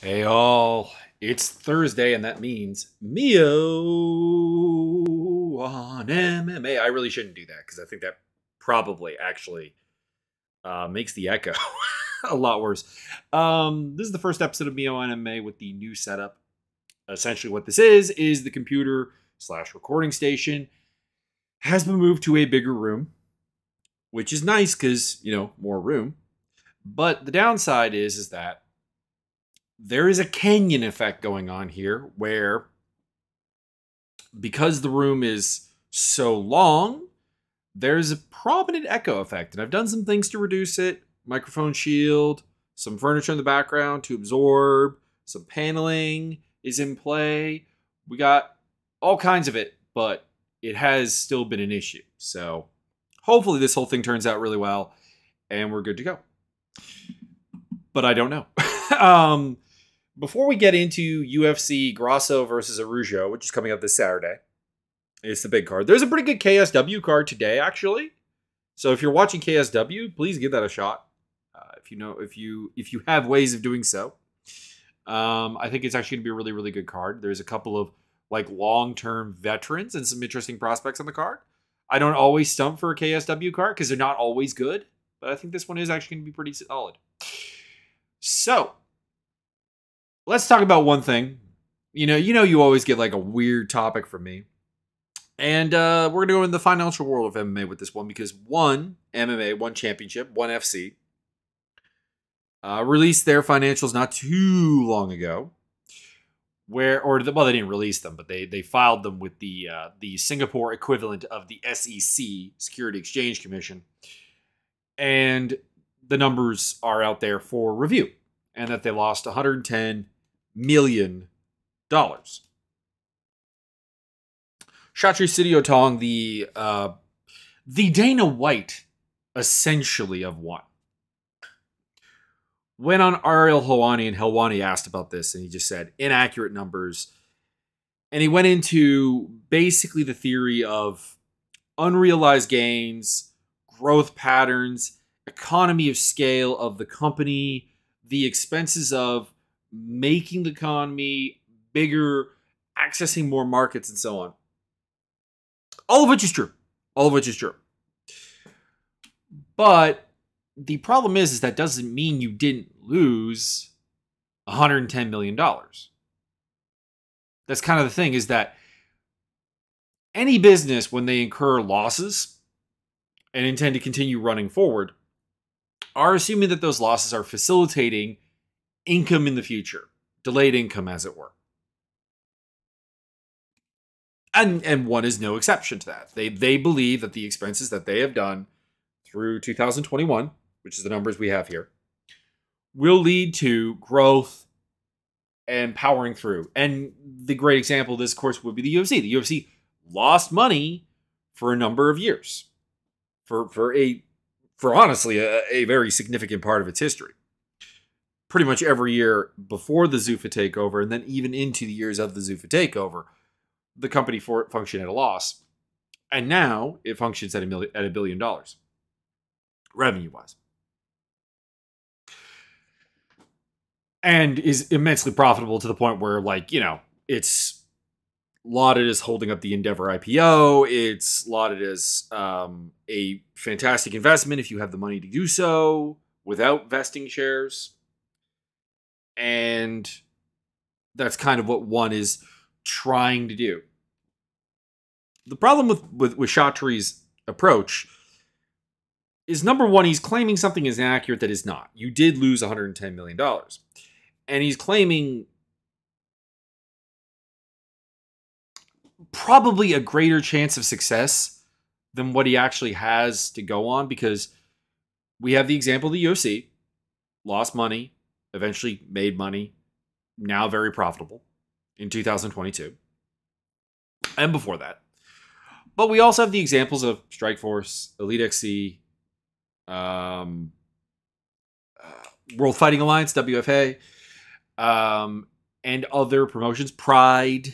Hey all, it's Thursday and that means Mio on MMA. I really shouldn't do that because I think that probably actually makes the echo a lot worse. This is the first episode of Mio on MMA with the new setup. Essentially what this is the computer / recording station has been moved to a bigger room, which is nice because, more room. But the downside is that there is a canyon effect going on here where, because the room is so long, there's a prominent echo effect. And I've done some things to reduce it. Microphone shield, some furniture in the background to absorb, some paneling is in play. We got all kinds of it, but it has still been an issue. So hopefully this whole thing turns out really well and we're good to go. But I don't know. Before we get into UFC Grasso versus Araujo, which is coming up this Saturday, it's the big card. There's a pretty good KSW card today, actually. So if you're watching KSW, please give that a shot. If you have ways of doing so, I think it's actually gonna be a really, really good card. There's a couple of long-term veterans and some interesting prospects on the card. I don't always stump for a KSW card because they're not always good, but I think this one is actually gonna be pretty solid. So let's talk about one thing. You always get a weird topic from me. And we're going to go into the financial world of MMA with this one because one MMA, one championship, one FC released their financials not too long ago. They didn't release them, but they filed them with the Singapore equivalent of the SEC, Security Exchange Commission. And the numbers are out there for review. And that they lost $110 million. Chatri Sityodtong, the Dana White, essentially, of one, went on Ariel Helwani, and Helwani asked about this, and he just said inaccurate numbers. And he went into basically the theory of unrealized gains, growth patterns, economy of scale of the company, the expenses of making the economy bigger, accessing more markets, and so on. All of which is true. But the problem is that doesn't mean you didn't lose $110 million. That's kind of the thing, is that any business, when they incur losses and intend to continue running forward, are assuming that those losses are facilitating income in the future. Delayed income, as it were. And one is no exception to that. They believe that the expenses that they have done through 2021, which is the numbers we have here, will lead to growth and powering through. And the great example of this, of course, would be the UFC. The UFC lost money for a number of years. For honestly a very significant part of its history. Pretty much every year before the Zuffa takeover, and then even into the years of the Zuffa takeover, the company functioned at a loss. And now it functions at $1 billion, revenue-wise. And is immensely profitable to the point where, it's lauded as holding up the Endeavor IPO. It's lauded as a fantastic investment if you have the money to do so without vesting shares. And that's kind of what one is trying to do. The problem with Chatri's approach is, number one, he's claiming something is inaccurate that is not. You did lose $110 million. And he's claiming probably a greater chance of success than what he actually has to go on, because we have the example of the UFC, lost money, eventually made money, now very profitable in 2022 and before that. But we also have the examples of Strikeforce, Elite XC, World Fighting Alliance, WFA, and other promotions, Pride,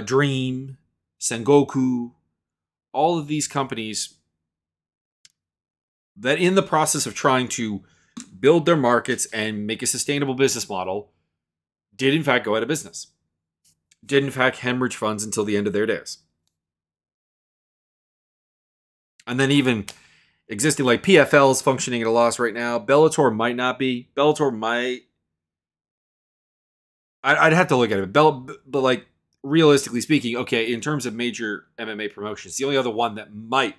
Dream, Sengoku, all of these companies that, in the process of trying to build their markets and make a sustainable business model, did in fact go out of business. Did in fact hemorrhage funds until the end of their days. And then even existing like PFL is functioning at a loss right now. Bellator might not be. Bellator might. I'd have to look at it. But like realistically speaking, okay, in terms of major MMA promotions, the only other one that might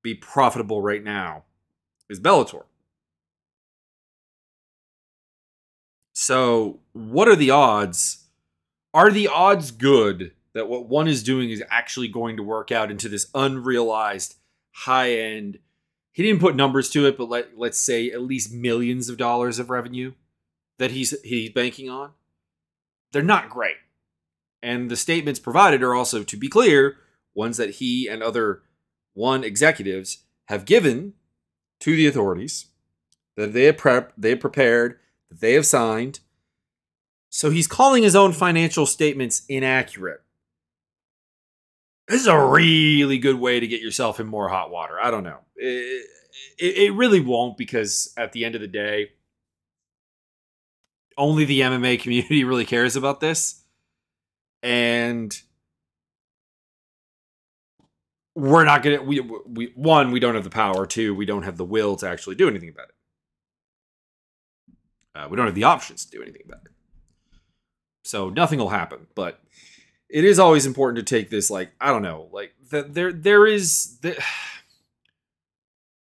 be profitable right now is Bellator. So, what are the odds? Are the odds good that what one is doing is actually going to work out into this unrealized high end? He didn't put numbers to it, but let's say at least millions of dollars of revenue that he's banking on. They're not great. And the statements provided are also, to be clear, ones that he and other executives have given to the authorities, that they have prepared, that they have signed. So he's calling his own financial statements inaccurate. This is a really good way to get yourself in more hot water. I don't know. It really won't, because at the end of the day, only the MMA community really cares about this. And we're not going to, one, we don't have the power. Two, we don't have the will to actually do anything about it. We don't have the options to do anything about it. So nothing will happen. But it is always important to take this, like, I don't know, like there is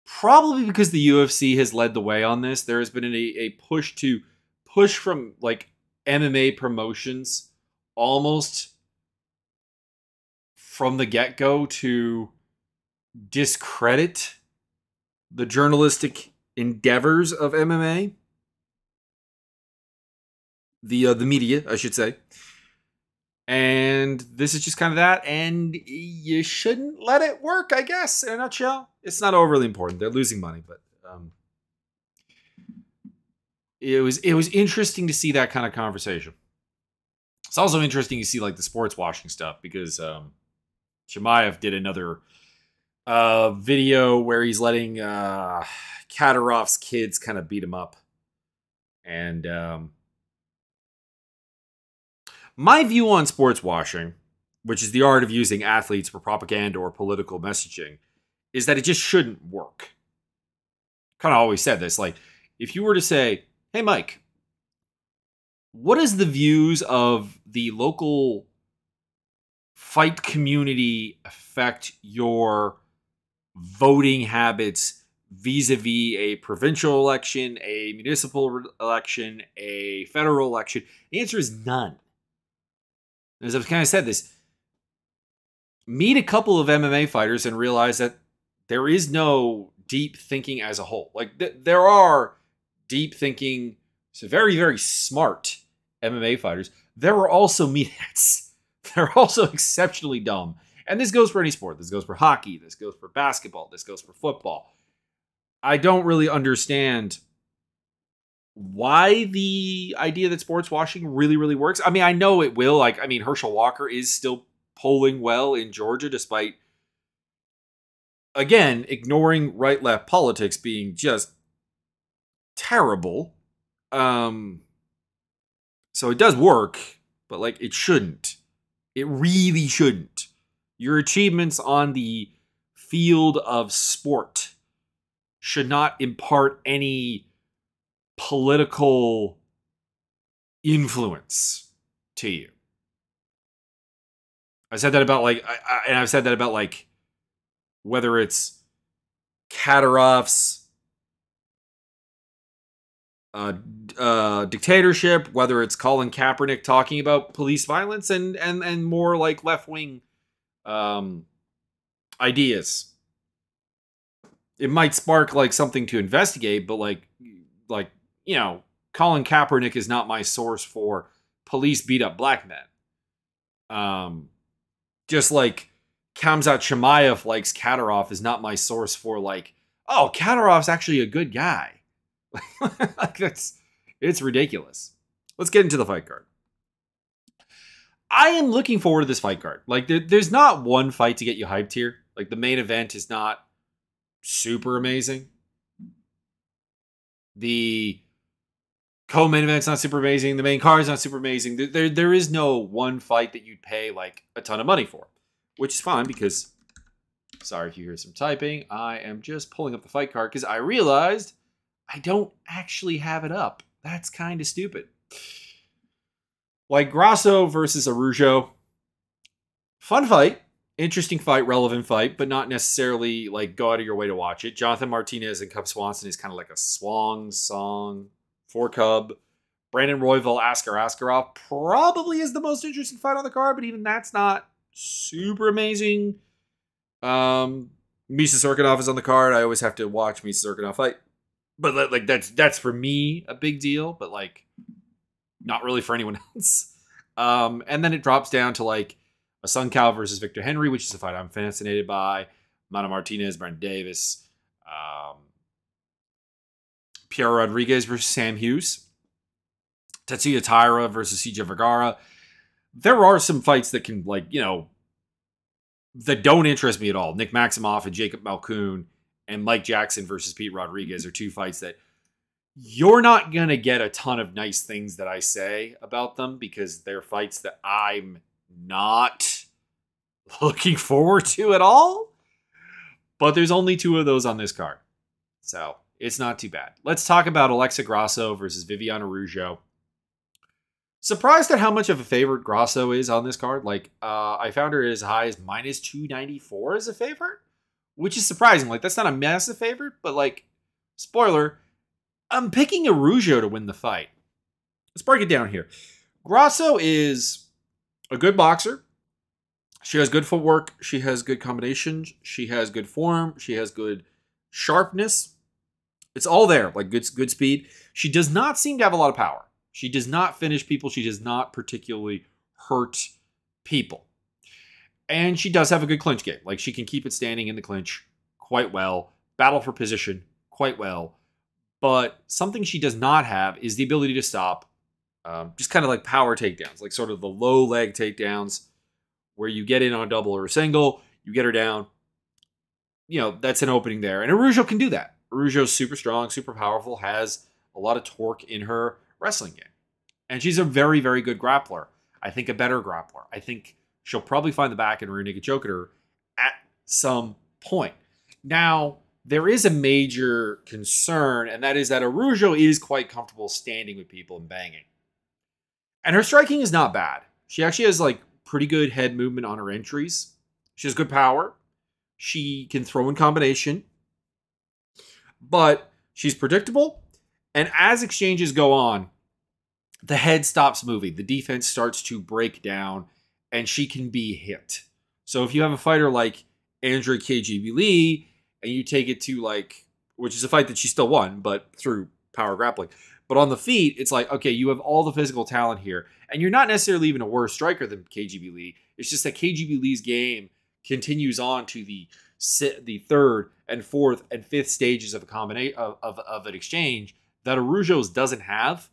probably because the UFC has led the way on this. There has been a push from like MMA promotions almost from the get-go to discredit the journalistic endeavors of MMA. The media, I should say. And this is just kind of that, and you shouldn't let it work, I guess, in a nutshell. It's not overly important. They're losing money, but it was interesting to see that kind of conversation. It's also interesting to see like the sports washing stuff, because Chimaev did another video where he's letting Kadirov's kids kind of beat him up. And my view on sports washing, which is the art of using athletes for propaganda or political messaging, is that it just shouldn't work. Kind of always said this. Like, if you were to say, hey, Mike, what does the views of the local fight community affect your voting habits vis-a-vis a provincial election, a municipal election, a federal election? The answer is none. As I've kind of said this, meet a couple of MMA fighters and realize that there is no deep thinking as a whole. Like, there are deep thinking, so very, very smart MMA fighters. There are also meatheads. They're also exceptionally dumb. And this goes for any sport. This goes for hockey. This goes for basketball. This goes for football. I don't really understand why the idea that sports washing really, really works. I mean, I know it will. Like, I mean, Herschel Walker is still polling well in Georgia, despite, again, ignoring right-left politics being just terrible. So it does work, but like, it shouldn't. It really shouldn't. Your achievements on the field of sport should not impart any political influence to you. I said that about like, and I've said that about like, whether it's Kadirov's dictatorship, whether it's Colin Kaepernick talking about police violence, and more like left-wing ideas. It might spark like something to investigate, but like you know, Colin Kaepernick is not my source for police beat up black men. Just like Khamzat Chimaev likes Kadyrov is not my source for like, oh, Kadyrov's actually a good guy. Like, it's ridiculous. Let's get into the fight card. I am looking forward to this fight card. Like, there's not one fight to get you hyped here. Like, the main event is not super amazing. The Co-main event's not super amazing. The main card's not super amazing. There is no one fight that you'd pay like a ton of money for, which is fine because, sorry if you hear some typing, I am just pulling up the fight card because I realized I don't actually have it up. That's kind of stupid. Like Grasso versus Araujo. Fun fight. Interesting fight, relevant fight, but not necessarily like go out of your way to watch it. Jonathan Martinez and Cub Swanson is kind of like a swan song for Cub. Brandon Royval, Askar Askarov probably is the most interesting fight on the card, but even that's not super amazing. Misha Cirkunov is on the card. I always have to watch Misha Cirkunov fight. But like that's for me a big deal, but like not really for anyone else. And then it drops down to like a Sun Cal versus Victor Henry, which is a fight I'm fascinated by. Mana Martinez, Brandon Davis, Pierre Rodriguez versus Sam Hughes, Tetsuya Taira versus CJ Vergara. There are some fights that can, like, you know, that don't interest me at all. Nick Maximoff and Jacob Malkoon and Mike Jackson versus Pete Rodriguez are two fights that you're not going to get a ton of nice things that I say about them because they're fights that I'm not looking forward to at all. But there's only two of those on this card. So it's not too bad. Let's talk about Alexa Grasso versus Viviane Araujo. Surprised at how much of a favorite Grasso is on this card. Like, I found her as high as minus 294 as a favorite, which is surprising. Like, that's not a massive favorite, but like, spoiler, I'm picking Araujo to win the fight. Let's break it down here. Grasso is a good boxer. She has good footwork. She has good combinations. She has good form. She has good sharpness. It's all there, like good speed. She does not seem to have a lot of power. She does not finish people. She does not particularly hurt people. And she does have a good clinch game. Like, she can keep it standing in the clinch quite well, battle for position quite well. But something she does not have is the ability to stop just kind of like power takedowns, like sort of the low leg takedowns where you get in on a double or a single, you get her down. You know, that's an opening there. And Araujo can do that. Araujo's super strong, super powerful, has a lot of torque in her wrestling game. And she's a very, very good grappler. I think a better grappler. I think she'll probably find the back and rear naked choke at her at some point. Now, there is a major concern, and that is that Araujo is quite comfortable standing with people and banging. And her striking is not bad. She actually has like pretty good head movement on her entries. She has good power. She can throw in combination. But she's predictable. And as exchanges go on, the head stops moving. The defense starts to break down, and she can be hit. So if you have a fighter like Andrea KGB Lee, and you take it to like, which is a fight that she still won, but through power grappling. But on the feet, it's like, okay, you have all the physical talent here, and you're not necessarily even a worse striker than KGB Lee. It's just that KGB Lee's game continues on to the third and fourth and fifth stages of a combination of an exchange that Araujo's doesn't have.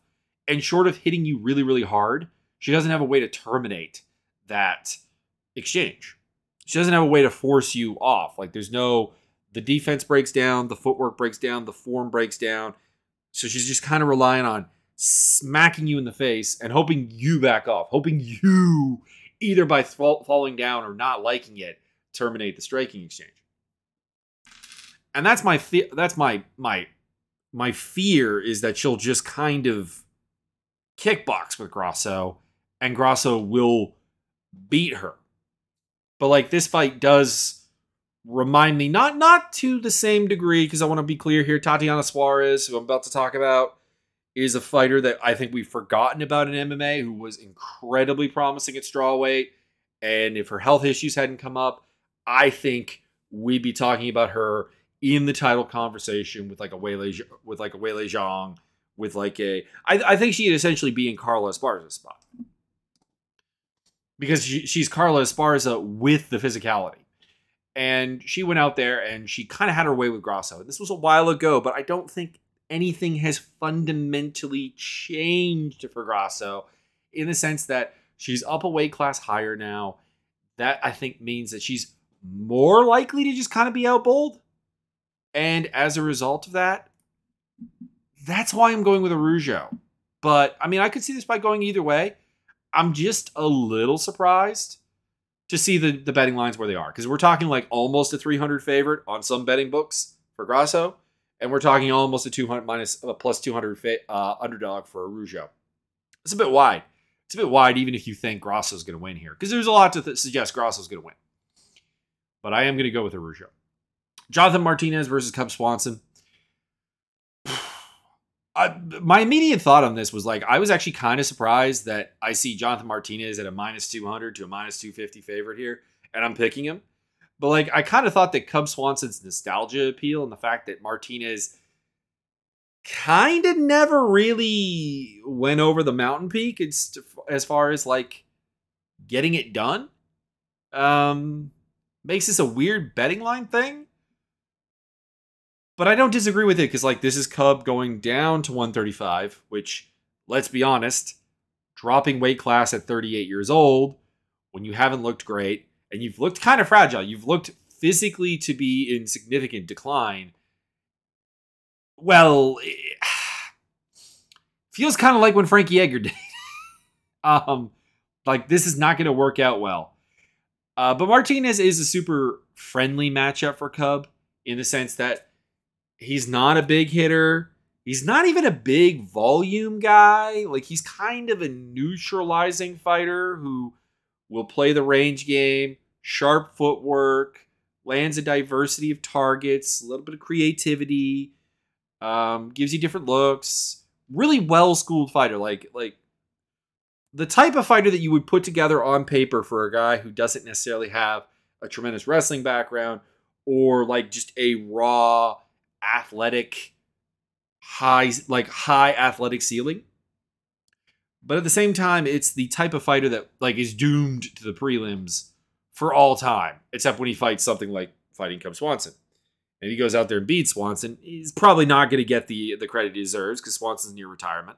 And short of hitting you really, really hard, she doesn't have a way to terminate that exchange. She doesn't have a way to force you off. Like, there's no, the defense breaks down, the footwork breaks down, the form breaks down. So she's just kind of relying on smacking you in the face and hoping you back off, hoping you, either by falling down or not liking it, terminate the striking exchange. And that's my fear, is that she'll just kind of kickbox with Grasso, and Grasso will beat her. But like, this fight does remind me, not to the same degree, because I want to be clear here, Tatiana Suarez, who I'm about to talk about, is a fighter that I think we've forgotten about in MMA, who was incredibly promising at strawweight. And if her health issues hadn't come up, I think we'd be talking about her in the title conversation with like a Weili Zhang, with like a, I think she'd essentially be in Carla Esparza's spot. Because she's Carla Esparza with the physicality. And she went out there and she kind of had her way with Grasso. This was a while ago, but I don't think anything has fundamentally changed for Grasso, in the sense that she's up a weight class higher now. That, I think, means that she's more likely to just kind of be outbowled. And as a result of that, that's why I'm going with Araujo. But, I mean, I could see this fight going either way. I'm just a little surprised to see the betting lines where they are. Because we're talking like almost a 300 favorite on some betting books for Grasso. And we're talking almost a 200 minus a plus 200 underdog for Araujo. It's a bit wide. It's a bit wide even if you think Grasso's going to win here. Because there's a lot to suggest Grasso's going to win. But I am going to go with Araujo. Jonathan Martinez versus Cub Swanson. My immediate thought on this was like, I was actually kind of surprised that I see Jonathan Martinez at a minus 200 to a minus 250 favorite here, and I'm picking him. But like, I kind of thought that Cub Swanson's nostalgia appeal and the fact that Martinez kind of never really went over the mountain peak as far as like getting it done, makes this a weird betting line thing. But I don't disagree with it because, like, this is Cub going down to 135, which, let's be honest, dropping weight class at 38 years old when you haven't looked great and you've looked kind of fragile, you've looked physically to be in significant decline. Well, it feels kind of like when Frankie Edgar did. Like, this is not going to work out well. But Martinez is a super friendly matchup for Cub in the sense that he's not a big hitter. He's not even a big volume guy. Like, he's kind of a neutralizing fighter who will play the range game, sharp footwork, lands a diversity of targets, a little bit of creativity, gives you different looks. Really well-schooled fighter. Like the type of fighter that you would put together on paper for a guy who doesn't necessarily have a tremendous wrestling background or like just a raw athletic high athletic ceiling. But at the same time, it's the type of fighter that like is doomed to the prelims for all time, except when he fights something like fighting Cub Swanson. And he goes out there and beats Swanson. He's probably not going to get the credit he deserves because Swanson's near retirement.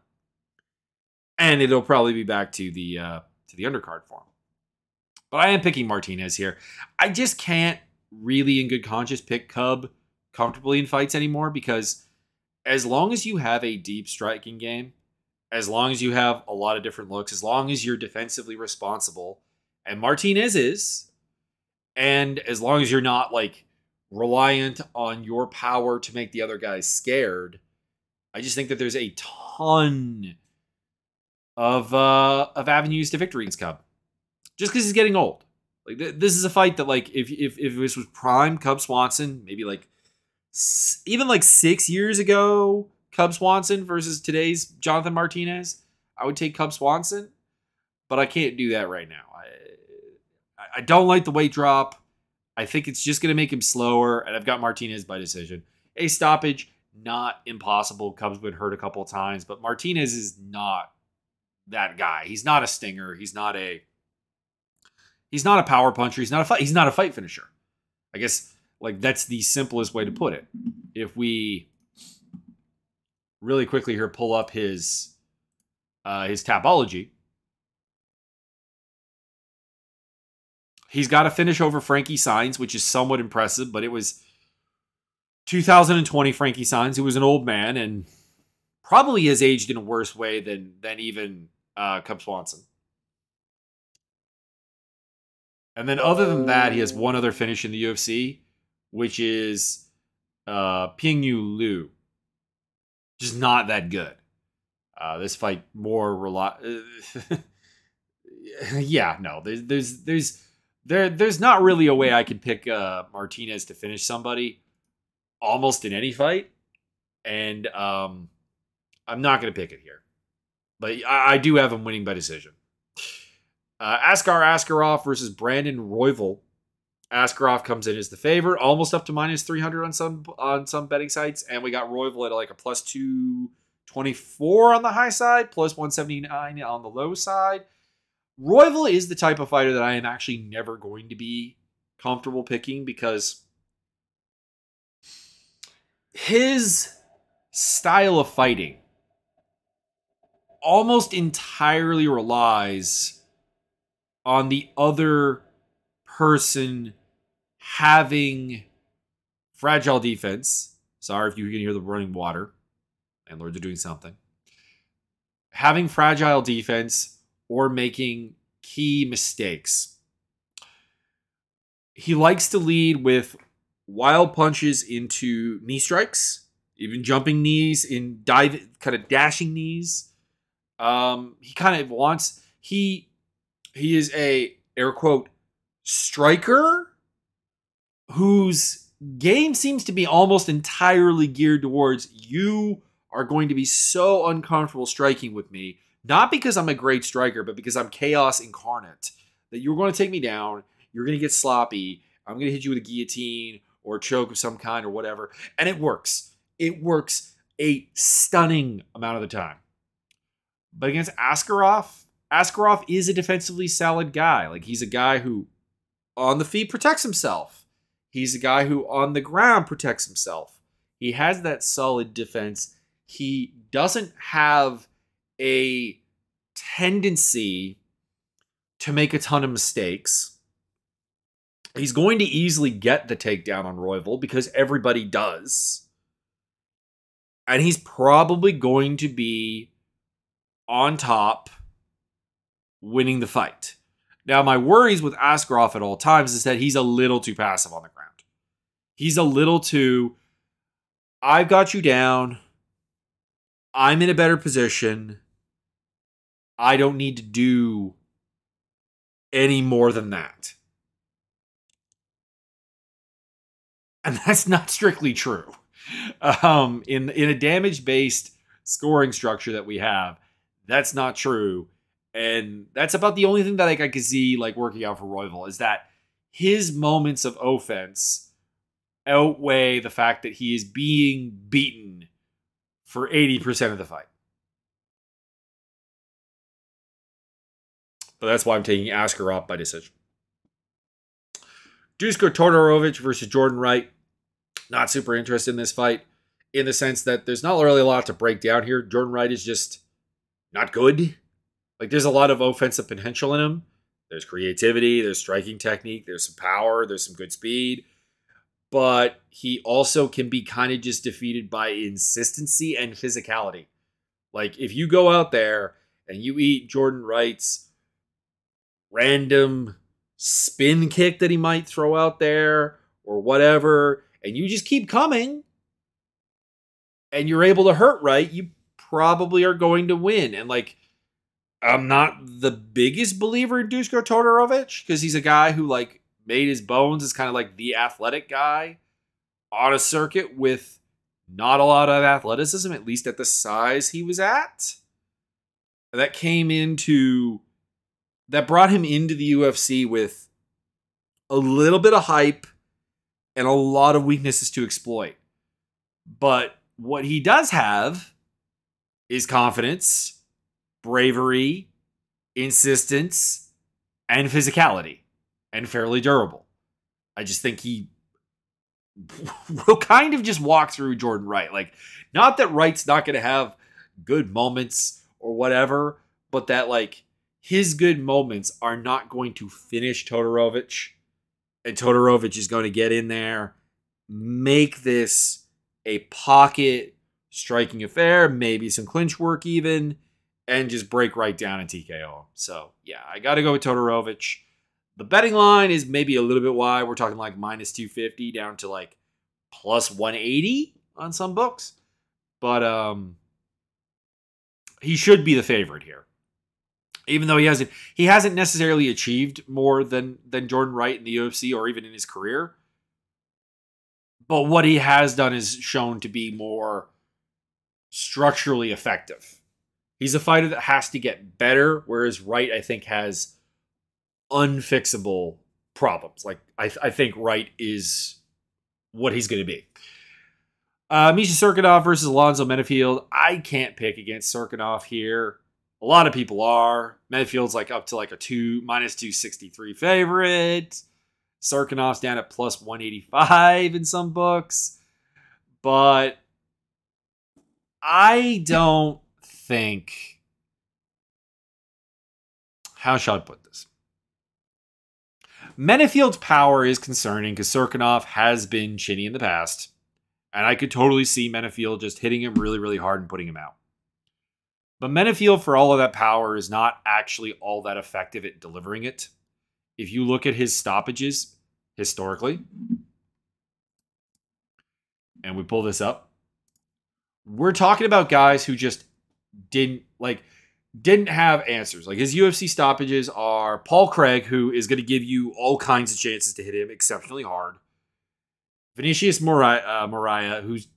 And it'll probably be back to the undercard for him. But I am picking Martinez here. I just can't really in good conscience pick Cub comfortably in fights anymore because as long as you have a deep striking game, as long as you have a lot of different looks, as long as you're defensively responsible, and Martinez is, and as long as you're not like reliant on your power to make the other guys scared, I just think that there's a ton of avenues to victory against Cub. Just because he's getting old. Like this is a fight that like if this was prime Cub Swanson, maybe like even like 6 years ago, Cub Swanson versus today's Jonathan Martinez, I would take Cub Swanson, but I can't do that right now. I don't like the weight drop. I think it's just going to make him slower, and I've got Martinez by decision. A stoppage, not impossible. Cub's been hurt a couple of times, but Martinez is not that guy. He's not a stinger. He's not a power puncher. He's not a fight finisher. I guess like that's the simplest way to put it. If we really quickly here pull up his Tapology, he's got a finish over Frankie Saenz, which is somewhat impressive, but it was 2020 Frankie Saenz, who was an old man and probably has aged in a worse way than even Cub Swanson. And then other than that, he has one other finish in the UFC, which is Pingyu Liu. Just not that good. This fight more yeah, no. There's not really a way I could pick Martinez to finish somebody almost in any fight. And I'm not going to pick it here. But I do have him winning by decision. Askar Askarov versus Brandon Royval. Askarov comes in as the favorite, almost up to minus 300 on some betting sites, and we got Royval at like a plus 224 on the high side, plus 179 on the low side. Royval is the type of fighter that I am actually never going to be comfortable picking because his style of fighting almost entirely relies on the other person having fragile defense. Sorry if you can hear the running water. Landlords are doing something. having fragile defense, or making key mistakes. He likes to lead with wild punches into knee strikes, even jumping knees, in dive, kind of dashing knees. He kind of wants, he is a, air quote, striker whose game seems to be almost entirely geared towards, you are going to be so uncomfortable striking with me, not because I'm a great striker, but because I'm chaos incarnate, that you're going to take me down, you're going to get sloppy, I'm going to hit you with a guillotine or a choke of some kind or whatever. And it works. It works a stunning amount of the time. But against Askarov, Askarov is a defensively solid guy. Like, he's a guy who on the feet protects himself. He's a guy who on the ground protects himself. He has that solid defense. He doesn't have a tendency to make a ton of mistakes. He's going to easily get the takedown on Royval because everybody does. And he's probably going to be on top, winning the fight. Now, my worries with Askarov at all times is that he's a little too passive on the ground. He's a little too, I've got you down. I'm in a better position. I don't need to do any more than that. And that's not strictly true. In a damage-based scoring structure that we have, that's not true. And that's about the only thing that I could see working out for Royval, is that his moments of offense outweigh the fact that he is being beaten for 80% of the fight. But that's why I'm taking Askarov by decision. Dusko Todorovic versus Jordan Wright. Not super interested in this fight, in the sense that there's not really a lot to break down here. Jordan Wright is just not good. There's a lot of offensive potential in him. There's creativity, there's striking technique, there's some power, there's some good speed. But he also can be kind of just defeated by insistency and physicality. If you go out there and you eat Jordan Wright's random spin kick that he might throw out there or whatever, and you just keep coming and you're able to hurt Wright, you probably are going to win. And I'm not the biggest believer in Dusko Todorovic because he's a guy who made his bones as kind of the athletic guy on a circuit with not a lot of athleticism, at least at the size he was at. That brought him into the UFC with a little bit of hype and a lot of weaknesses to exploit. But what he does have is confidence, bravery, insistence, and physicality, and fairly durable. I just think he will kind of just walk through Jordan Wright. Not that Wright's not going to have good moments or whatever, but that his good moments are not going to finish Todorovic. And Todorovic is going to get in there, make this a pocket striking affair, maybe some clinch work even, and just break right down and TKO him. So, yeah, I got to go with Todorovic. The betting line is maybe a little bit wide. We're talking minus 250 down to plus 180 on some books. But he should be the favorite here. Even though he hasn't necessarily achieved more than Jordan Wright in the UFC or even in his career. But what he has done is shown to be more structurally effective. He's a fighter that has to get better, whereas Wright, I think, has unfixable problems. I think Wright is what he's going to be. Misha Serkinov versus Alonzo Menefield. I can't pick against Serkinov here. A lot of people are. Menefield's up to a minus 263 favorite. Serkinov's down at plus 185 in some books. But I don't think... How shall I put this? Menefield's power is concerning because Serkinov has been chinny in the past. And I could totally see Menefield just hitting him really, really hard and putting him out. But Menefield, for all of that power, is not actually all that effective at delivering it. If you look at his stoppages historically, and we pull this up, we're talking about guys who just didn't have answers. Like his UFC stoppages are Paul Craig, who is going to give you all kinds of chances to hit him exceptionally hard. Vinicius Moraes, who's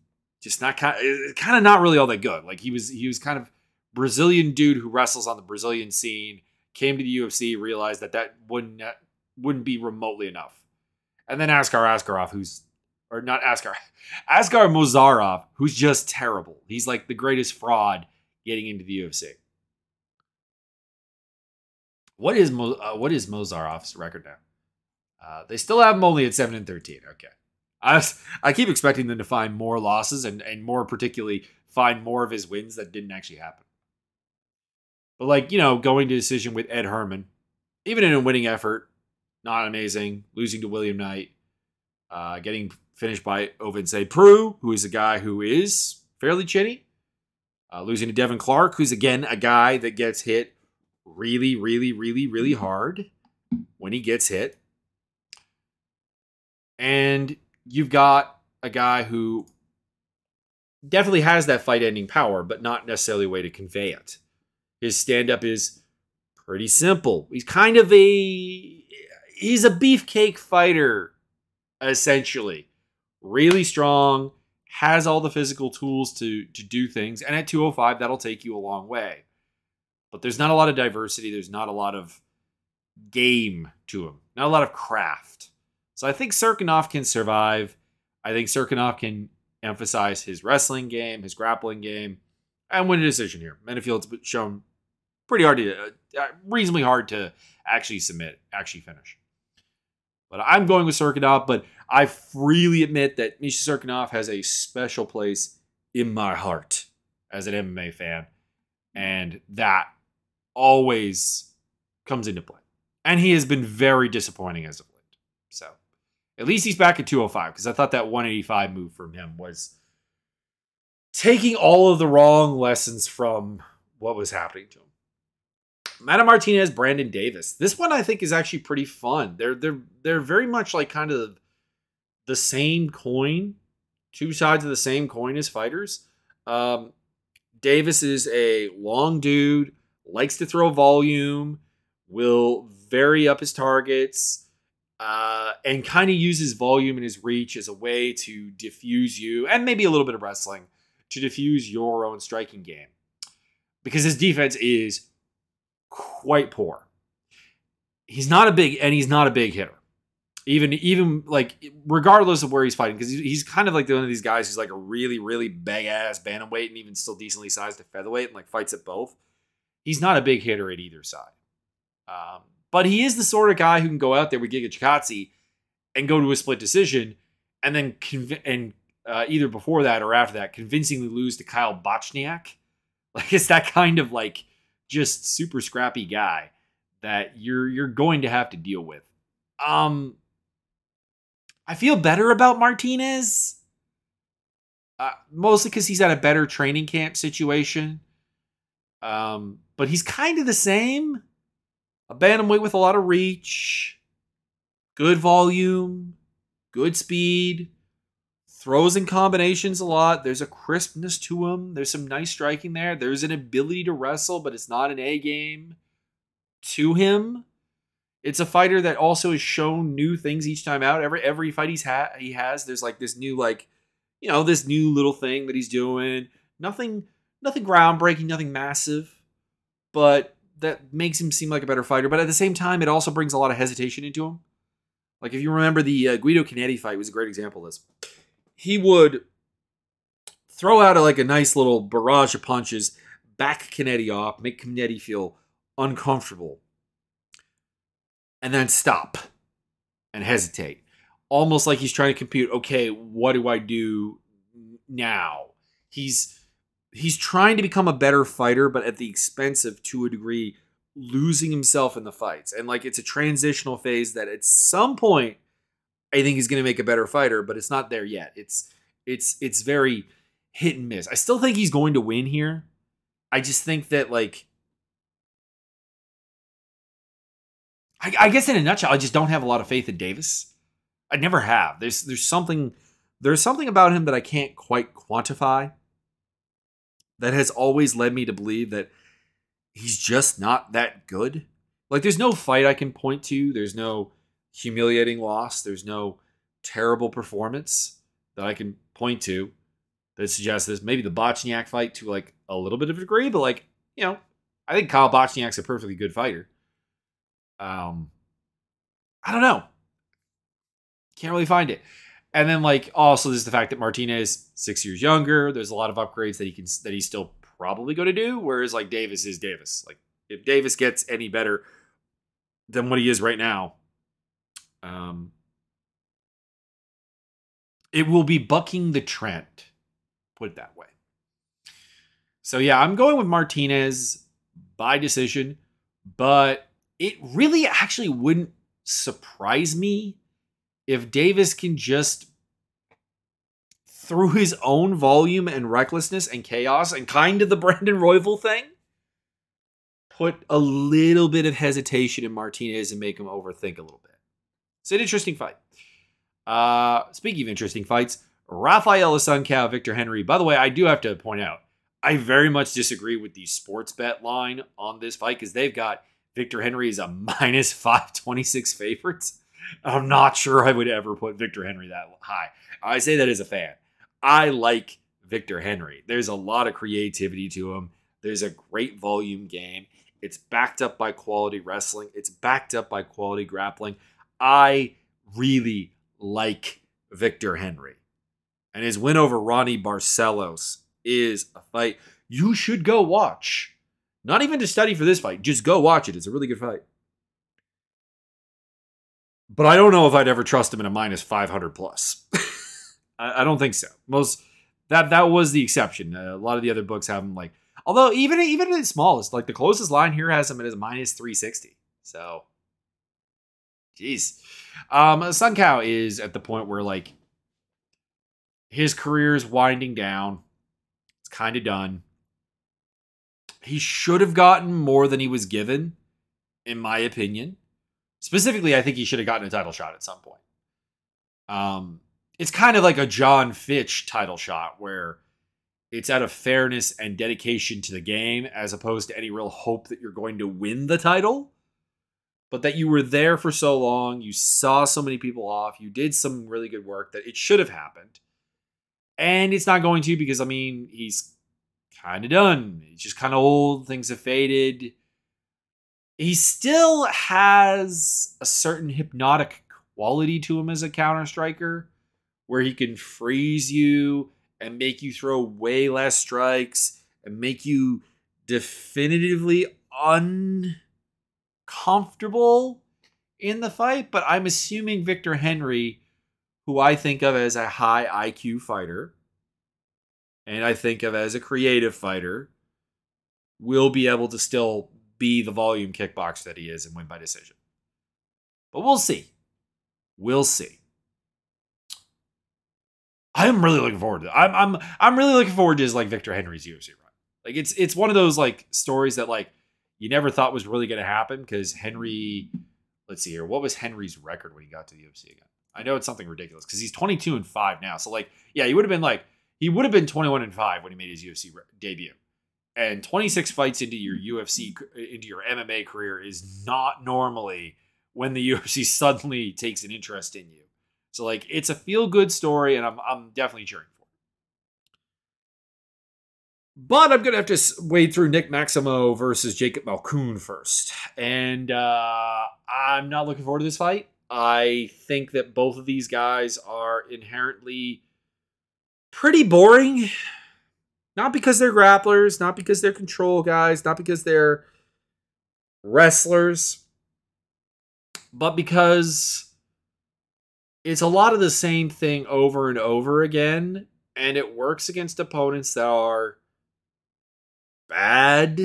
just not kind of not really all that good. Like he was kind of Brazilian dude who wrestles on the Brazilian scene, came to the UFC, realized that wouldn't be remotely enough. And then Askar Mozarov, who's just terrible. He's like the greatest fraud getting into the UFC. What is Mozarov's record now? They still have him only at 7-13. Okay. I keep expecting them to find more losses and more particularly find more of his wins that didn't actually happen. But going to decision with Ed Herman, even in a winning effort, not amazing. Losing to William Knight, getting finished by Ovince Prue, who is a guy who is fairly chinny. Losing to Devin Clark, who's again a guy that gets hit really, really, really, really hard when he gets hit. And you've got a guy who definitely has that fight-ending power, but not necessarily a way to convey it. His stand-up is pretty simple. He's a beefcake fighter, essentially. Really strong, has all the physical tools to do things, and at 205, that'll take you a long way. But there's not a lot of diversity. There's not a lot of game to him. Not a lot of craft. So I think Serkinov can survive. I think Serkinov can emphasize his wrestling game, his grappling game, and win a decision here. Menefield's shown reasonably hard to actually finish. But I'm going with Serkinov, but I freely admit that Misha Serkinov has a special place in my heart as an MMA fan. And that always comes into play. And he has been very disappointing as of late. So at least he's back at 205, because I thought that 185 move from him was taking all of the wrong lessons from what was happening to him. Madam Martinez, Brandon Davis. This one I think is actually pretty fun. They're very much like kind of the same coin, two sides of the same coin as fighters. Davis is a long dude, likes to throw volume, will vary up his targets, and kind of uses volume and his reach as a way to diffuse you, and maybe a little bit of wrestling, to diffuse your own striking game. Because his defense is quite poor. He's not a big hitter. Even like regardless of where he's fighting, because he's kind of like one of these guys who's like a really, really big ass bantamweight and even still decently sized at featherweight and like fights at both. He's not a big hitter at either side. But he is the sort of guy who can go out there with Giga Chikadze and go to a split decision and then either before that or after that convincingly lose to Kyle Bochniak. Like it's that kind of like just super scrappy guy that you're going to have to deal with. I feel better about Martinez, mostly because he's at a better training camp situation. But he's kind of the same. A bantamweight with a lot of reach, good volume, good speed, throws in combinations a lot. There's a crispness to him. There's some nice striking there. There's an ability to wrestle, but it's not an A game to him. It's a fighter that also has shown new things each time out. Every fight he has, there's like this new this new little thing that he's doing. Nothing groundbreaking, nothing massive, but that makes him seem like a better fighter. But at the same time, it also brings a lot of hesitation into him. Like if you remember the Guido Canetti fight was a great example of this. He would throw out a nice little barrage of punches, back Canetti off, make Canetti feel uncomfortable, and then stop and hesitate. Almost like he's trying to compute, okay, what do I do now? He's trying to become a better fighter, but at the expense of, to a degree, losing himself in the fights. And it's a transitional phase that at some point, I think he's going to make a better fighter, but it's not there yet. It's very hit and miss. I still think he's going to win here. I just think that, like, I guess in a nutshell, I just don't have a lot of faith in Davis. I never have. There's something about him that I can't quite quantify that has always led me to believe that he's just not that good. Like, there's no fight I can point to. There's no humiliating loss. There's no terrible performance that I can point to that suggests this. Maybe the Bochniak fight to, like, a little bit of a degree, but, like, I think Kyle Bochniak's a perfectly good fighter. I don't know. Can't really find it. And then, like, also there's the fact that Martinez 6 years younger. There's a lot of upgrades that he's still probably going to do. Whereas, like, Davis is Davis. Like, if Davis gets any better than what he is right now, it will be bucking the trend. Put it that way. So yeah, I'm going with Martinez by decision, but it really actually wouldn't surprise me if Davis can just, through his own volume and recklessness and chaos and kind of the Brandon Royval thing, put a little bit of hesitation in Martinez and make him overthink a little bit. It's an interesting fight. Speaking of interesting fights, Rafael Asuncao, Victor Henry. By the way, I do have to point out, I very much disagree with the sports bet line on this fight because they've got Victor Henry as a minus 526 favorite. I'm not sure I would ever put Victor Henry that high. I say that as a fan. I like Victor Henry. There's a lot of creativity to him. There's a great volume game. It's backed up by quality wrestling. It's backed up by quality grappling. I really like Victor Henry. And his win over Ronnie Barcelos is a fight you should go watch. Not even to study for this fight. Just go watch it. It's a really good fight. But I don't know if I'd ever trust him in a minus 500 plus. I don't think so. That was the exception. A lot of the other books have him like, although even in the smallest, like the closest line here has him at a minus 360. So, jeez. Asuncao is at the point where, like, his career is winding down. It's kind of done. He should have gotten more than he was given, in my opinion. Specifically, I think he should have gotten a title shot at some point. It's kind of like a John Fitch title shot where it's out of fairness and dedication to the game as opposed to any real hope that you're going to win the title. But that you were there for so long, you saw so many people off, you did some really good work that it should have happened. And it's not going to because, I mean, he's kind of done. He's just kind of old. Things have faded. He still has a certain hypnotic quality to him as a counter striker where he can freeze you and make you throw way less strikes and make you definitively uncomfortable in the fight. But I'm assuming Victor Henry, who I think of as a high IQ fighter, and I think of as a creative fighter, will be able to still be the volume kickboxer that he is and win by decision. But we'll see. We'll see. I'm really looking forward to it. I'm really looking forward to his, like, Victor Henry's UFC run. Like, it's one of those, like, stories that, like, you never thought was really going to happen because Henry, let's see here. What was Henry's record when he got to the UFC again? I know it's something ridiculous because he's 22-5 now. So, like, yeah, he would have been 21-5 when he made his UFC debut. And 26 fights into your MMA career is not normally when the UFC suddenly takes an interest in you. So, like, it's a feel-good story, and I'm definitely cheering for it. But I'm going to have to wade through Nick Maximo versus Jacob Malkoun first. And I'm not looking forward to this fight. I think that both of these guys are inherently pretty boring. Not because they're grapplers, not because they're control guys, not because they're wrestlers, but because it's a lot of the same thing over and over again, and it works against opponents that are bad,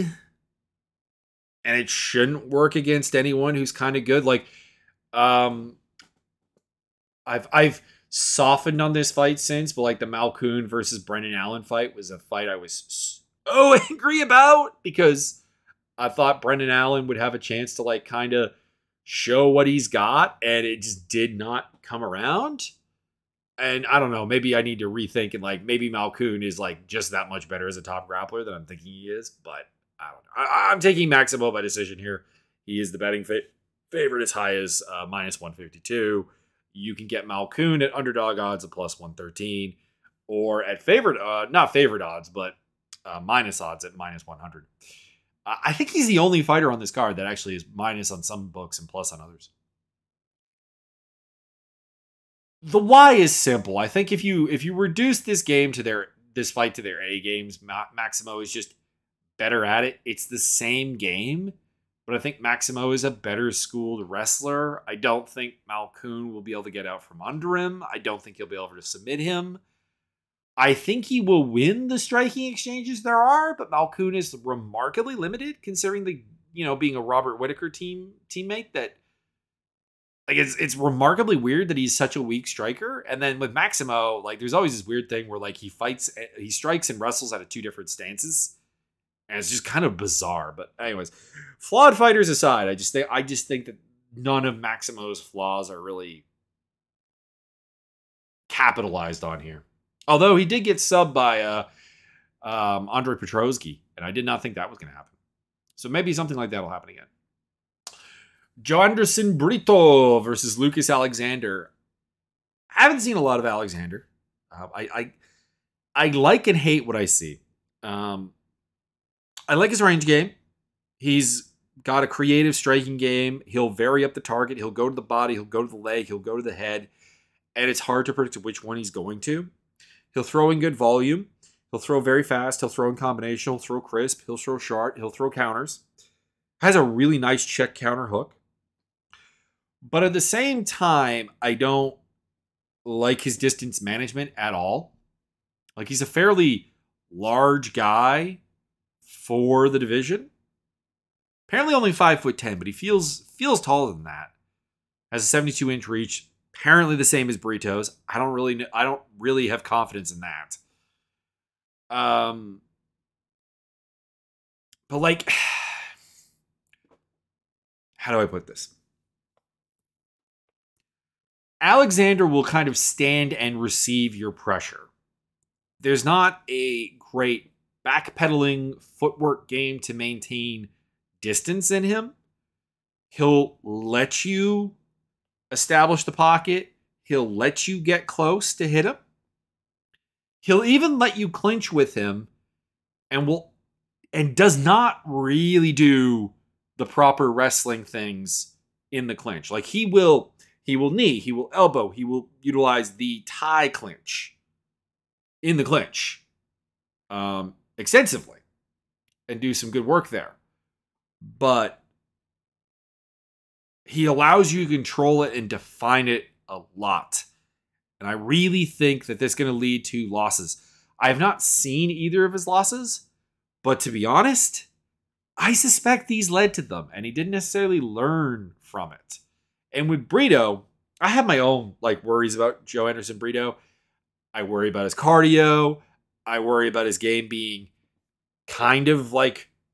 and it shouldn't work against anyone who's kind of good. Like, I've softened on this fight since, but like the Malkoun versus Brendan Allen fight was a fight I was angry about, because I thought Brendan Allen would have a chance to like kind of show what he's got, and it just did not come around. And I don't know, maybe I need to rethink, and like maybe Malkoun is like just that much better as a top grappler than I'm thinking he is. But I don't know. I'm taking Maximo by decision here. He is the betting favorite as high as minus 152. You can get Malkoun at underdog odds of plus 113, or at favorite, not favorite odds, but minus odds at minus 100. I think he's the only fighter on this card that actually is minus on some books and plus on others. The why is simple. I think if you reduce this game to this fight to their A games, Maximo is just better at it. It's the same game, but I think Maximo is a better schooled wrestler. I don't think Malkoun will be able to get out from under him. I don't think he'll be able to submit him. I think he will win the striking exchanges there are, but Malkoun is remarkably limited considering being a Robert Whittaker teammate that, like, it's remarkably weird that he's such a weak striker. And then with Maximo, like, there's always this weird thing where like he strikes and wrestles out of two different stances. And it's just kind of bizarre. But anyways, flawed fighters aside, I just think that none of Maximo's flaws are really capitalized on here. Although he did get subbed by Andre Petrosky, and I did not think that was going to happen. So maybe something like that will happen again. Joanderson Brito versus Lucas Alexander. I haven't seen a lot of Alexander. I like and hate what I see. I like his range game. He's got a creative striking game. He'll vary up the target. He'll go to the body. He'll go to the leg. He'll go to the head. And it's hard to predict which one he's going to. He'll throw in good volume. He'll throw very fast. He'll throw in combination. He'll throw crisp. He'll throw sharp. He'll throw counters. Has a really nice check counter hook. But at the same time, I don't like his distance management at all. Like, he's a fairly large guy for the division. Apparently only 5'10", but he feels taller than that. Has a 72-inch reach. Apparently the same as Brito's. I don't really have confidence in that. But like, how do I put this? Alexander will kind of stand and receive your pressure. There's not a great backpedaling footwork game to maintain distance in him. He'll let you establish the pocket. He'll let you get close to hit him. He'll even let you clinch with him and does not really do the proper wrestling things in the clinch. Like, he will knee, he will elbow, he will utilize the tie clinch in the clinch extensively and do some good work there. But he allows you to control it and define it a lot. And I really think that this is going to lead to losses. I have not seen either of his losses, but to be honest, I suspect these led to them, and he didn't necessarily learn from it. And with Brito, I have my own worries about Joanderson Brito. I worry about his cardio. I worry about his game being kind of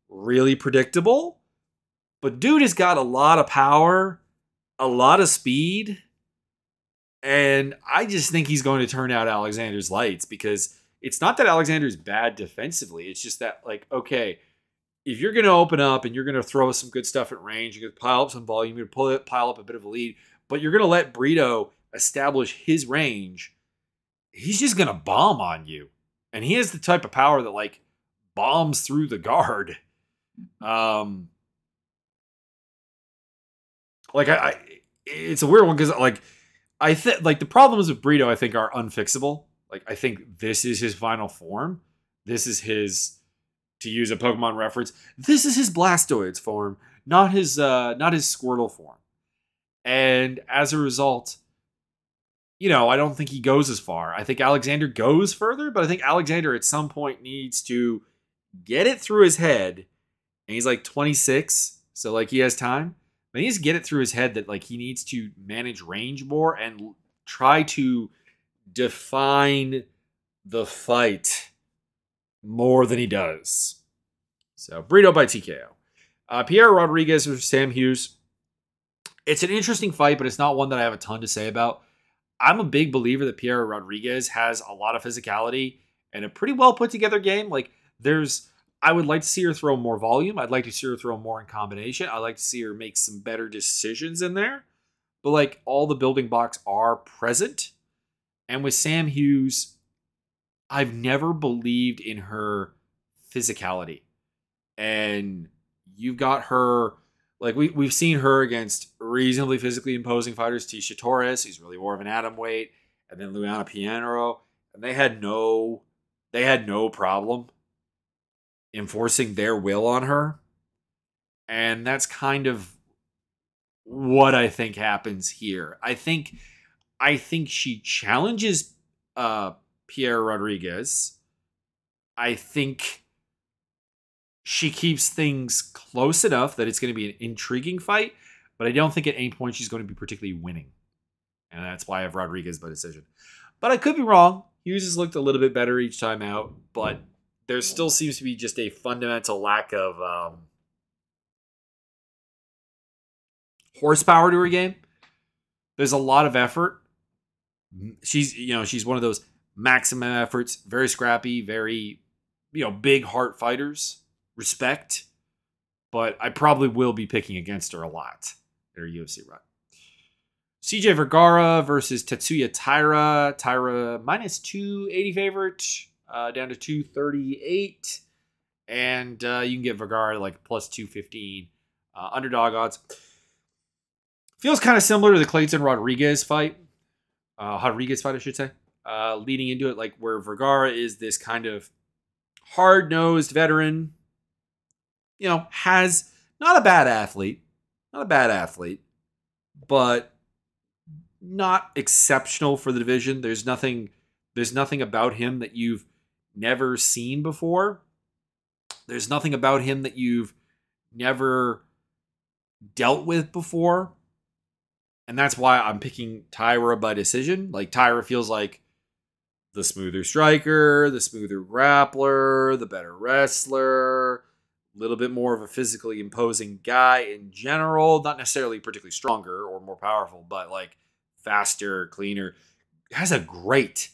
really predictable. But dude has got a lot of power, a lot of speed, and I just think he's going to turn out Alexander's lights, because it's not that Alexander's bad defensively. It's just that, okay, if you're going to open up and you're going to throw some good stuff at range, you're going to pile up some volume, you're going to pile up a bit of a lead, but you're going to let Brito establish his range, he's just going to bomb on you. And he has the type of power that, bombs through the guard. It's a weird one, because I think the problems with Brito, I think, are unfixable. I think this is his final form. This is his, to use a Pokemon reference, this is his Blastoise form, not his Squirtle form. And as a result, I don't think he goes as far. I think Alexander goes further, but I think Alexander at some point needs to get it through his head. And he's 26, so he has time. But he needs to get it through his head that he needs to manage range more and try to define the fight more than he does. So, Brito by TKO. Pierre Rodriguez versus Sam Hughes. It's an interesting fight, but it's not one that I have a ton to say about. I'm a big believer that Pierre Rodriguez has a lot of physicality and a pretty well put together game. Like, I would like to see her throw more volume. I'd like to see her throw more in combination. I'd like to see her make some better decisions in there. But, like, all the building blocks are present. And with Sam Hughes, I've never believed in her physicality. And you've got her, like, we've seen her against reasonably physically imposing fighters. Tisha Torres, who's really more of an atom weight, and then Luana Pinheiro, and they had no problem enforcing their will on her. And that's kind of what I think happens here. I think she challenges Pierre Rodriguez. I think she keeps things close enough that it's going to be an intriguing fight, but I don't think at any point she's going to be particularly winning. And that's why I have Rodriguez by decision. But I could be wrong. Hughes has looked a little bit better each time out, but there still seems to be just a fundamental lack of horsepower to her game. There's a lot of effort. She's one of those maximum efforts, very scrappy, very, big heart fighters. Respect, but I probably will be picking against her a lot in her UFC run. CJ Vergara versus Tetsuya Taira. Taira minus 280 favorite, down to 238. And you can get Vergara like plus 215 underdog odds. Feels kind of similar to the Clayton Rodriguez fight. I should say. Leading into it, like where Vergara is this kind of hard-nosed veteran. Has not a bad athlete, but not exceptional for the division. There's nothing about him that you've never seen before. There's nothing about him that you've never dealt with before. And that's why I'm picking Taira by decision. Like, Taira feels like the smoother striker, the smoother grappler, the better wrestler, a little bit more of a physically imposing guy in general. Not necessarily particularly stronger or more powerful, but like faster, cleaner. Has a great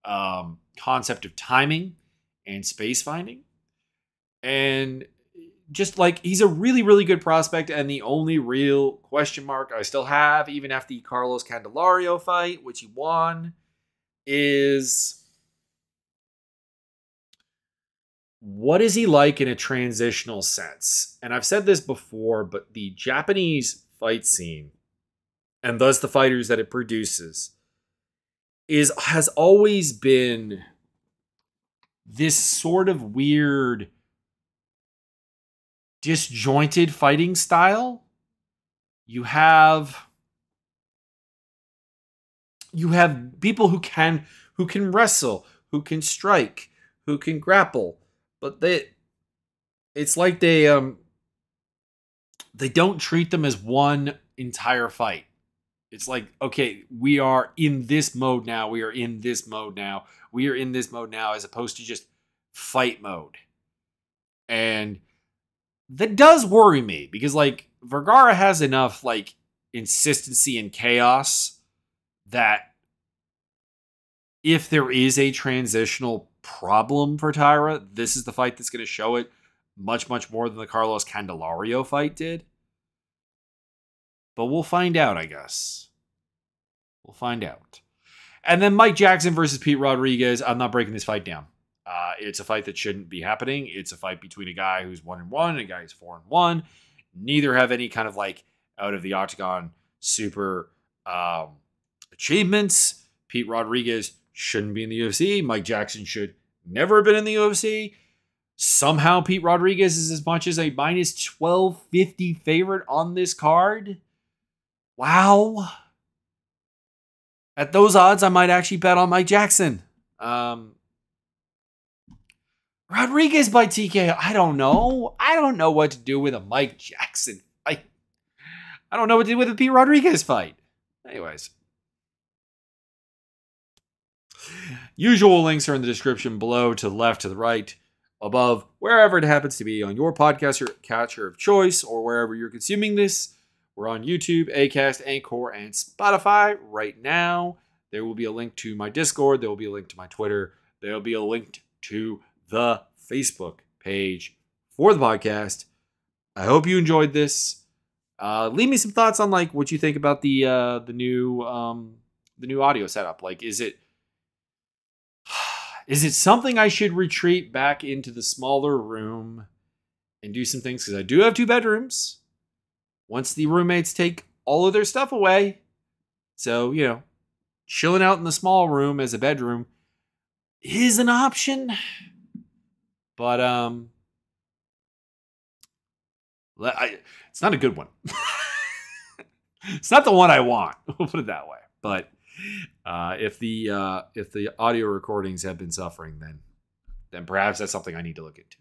concept of timing and space finding. And just like, he's a really, really good prospect. And the only real question mark I still have, even after the Carlos Candelario fight, which he won, is what is he like in a transitional sense? And I've said this before, but the Japanese fight scene, and thus the fighters that it produces, has always been this sort of weird, disjointed fighting style. You have people who can wrestle, who can strike, who can grapple, but it's like they don't treat them as one entire fight. It's like, okay, we are in this mode now. We are in this mode now. We are in this mode now, as opposed to just fight mode. And that does worry me, because like Vergara has enough like insistency and chaos that if there is a transitional problem for Taira, this is the fight that's going to show it much, much more than the Carlos Candelario fight did. But we'll find out, I guess. We'll find out. And then Mike Jackson versus Pete Rodriguez. I'm not breaking this fight down. It's a fight that shouldn't be happening. It's a fight between a guy who's 1-1 and a guy who's 4-1. Neither have any kind of like out of the octagon super achievements. Pete Rodriguez shouldn't be in the UFC. Mike Jackson should never have been in the UFC. Somehow Pete Rodriguez is as much as a minus 1250 favorite on this card. Wow. At those odds, I might actually bet on Mike Jackson. Rodriguez by TKO. I don't know. I don't know what to do with a Mike Jackson fight. I don't know what to do with a Pete Rodriguez fight. Anyways. Usual links are in the description below, to the left, to the right, above, wherever it happens to be on your podcast or catcher of choice, or wherever you're consuming this. We're on YouTube, Acast, Anchor, and Spotify right now. There will be a link to my Discord. There will be a link to my Twitter. There will be a link to the Facebook page for the podcast. I hope you enjoyed this. Leave me some thoughts on like what you think about the new audio setup. Like, is it something I should retreat back into the smaller room and do some things? Because I do have 2 bedrooms. Once the roommates take all of their stuff away. So, you know, chilling out in the small room as a bedroom is an option. But it's not a good one. It's not the one I want. We'll put it that way. But if the audio recordings have been suffering, then perhaps that's something I need to look into.